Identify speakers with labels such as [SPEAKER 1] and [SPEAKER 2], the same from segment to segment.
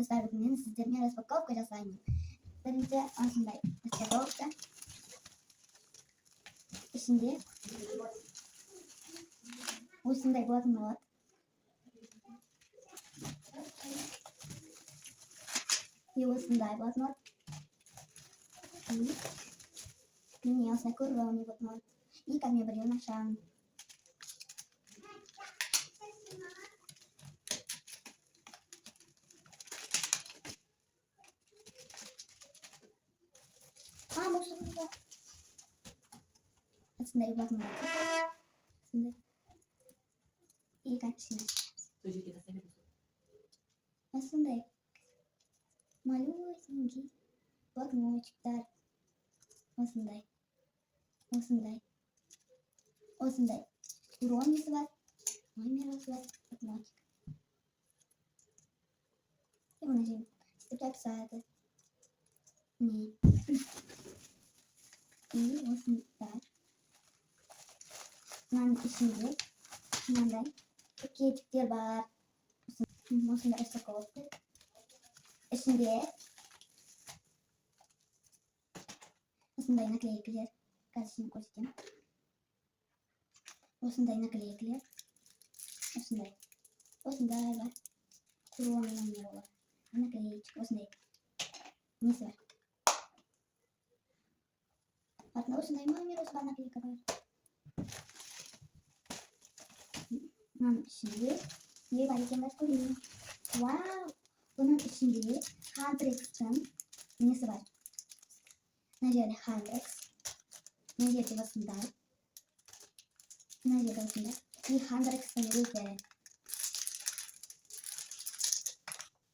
[SPEAKER 1] достар бүгін сіздермен распаковка жасаймын. Бірінші осындай распаковка. Ішінде осындай блокнот. И осындай блокнот. Міне осындай круглый блокнот. И как мне брил на шам. Может быть, осындай блокнот. И картина. Осындай малюсенький блокнотиктар. Осындай. Уроннисы бар. Номері бар. Блокнотик. И мына жерде істеп писады. Не. И осындай. Мынаның ішінде мынандай пакетиктер бар. Осындай распаковка. Ішінде осындай наклейкалер. Қазір көрсетемін. Осындай наклейкалер. Осындай бар. Круглый номер бар. Наклеечка осындай. Несі бар. Артында осындай номер бар, наклейка бар. Мынаның ішінде не бар екен бас көрейін. Вау! Бұның ішінде Хандрекстің несі бар. Мына жерде Хандрекс. Мына жерде осындай. Мына жерде осындай. И Хандрекстің өзі.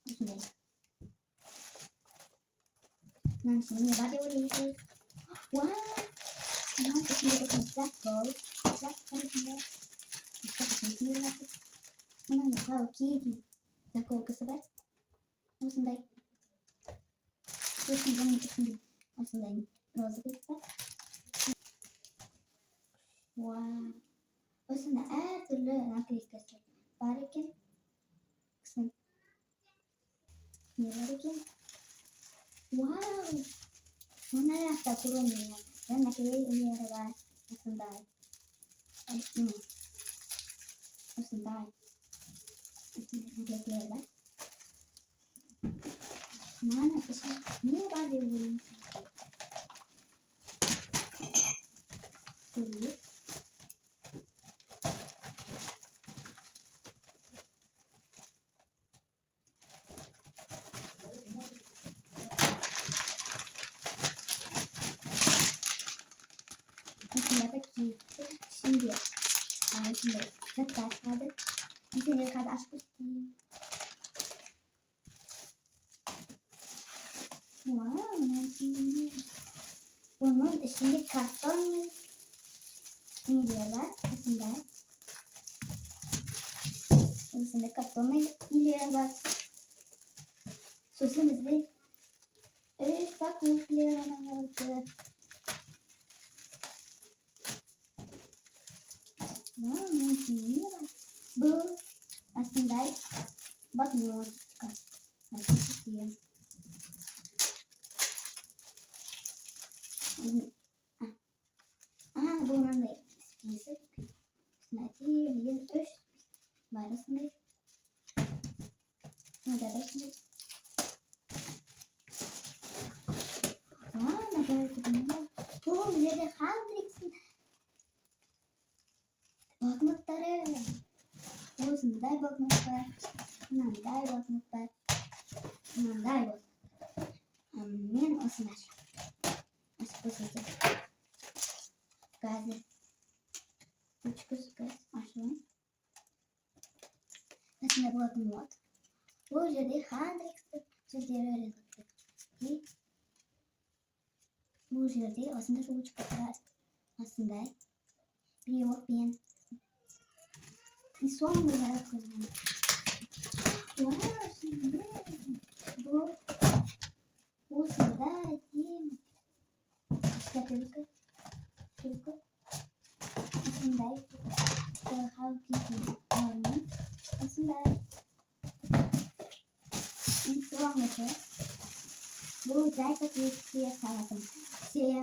[SPEAKER 1] Осындай. Мынаның ішінде не бар деп ойлайсыз? Вау! Мынаның ішінде осындай пластик. Мынаның Hello Kitty заколкасы бар. Осындай. Бұның ішінде осындай розовый бар. Вау! Осында әртүрлі наклейкасы бар екен. Не бар екен? Вау! Мына жақта көрінген наклейлері бар. Осындай. Осындай наклейлер бар. Мынаның ішінде не бар деп ойлайсыз? Осындай пакетті ішінде осындай заттар шығады. Mesela қазір ашып көрсетейін. Вау, бұның ішінде картон нелер бар. Осындай картон нелер бар. Сосын бізде үш покупкалар алды. Вау, не бар. Бұл осындай блокнотка. Бұл мынандай список. Мен үш бар осындай. Мында да осындай. Вау, бұл жерде Хандрекстің блокноттары. Осындай блокнот бар. Мынандай блокнот бар. Мынандай блокнот. Мен осыны ашып көрсетемін. Қазір ашылын. Осындай блокнот. Бұл жерде Хандрекстің сөздері жазылды. Бұл жерде осындай ручка бар. Осындай пен. И соңғы жаратылған. Бұл осындай дем. Шкатулка. Осындай. Hello Kitty. Осындай. Вогники. Будуть зайчики всі салатом. Всі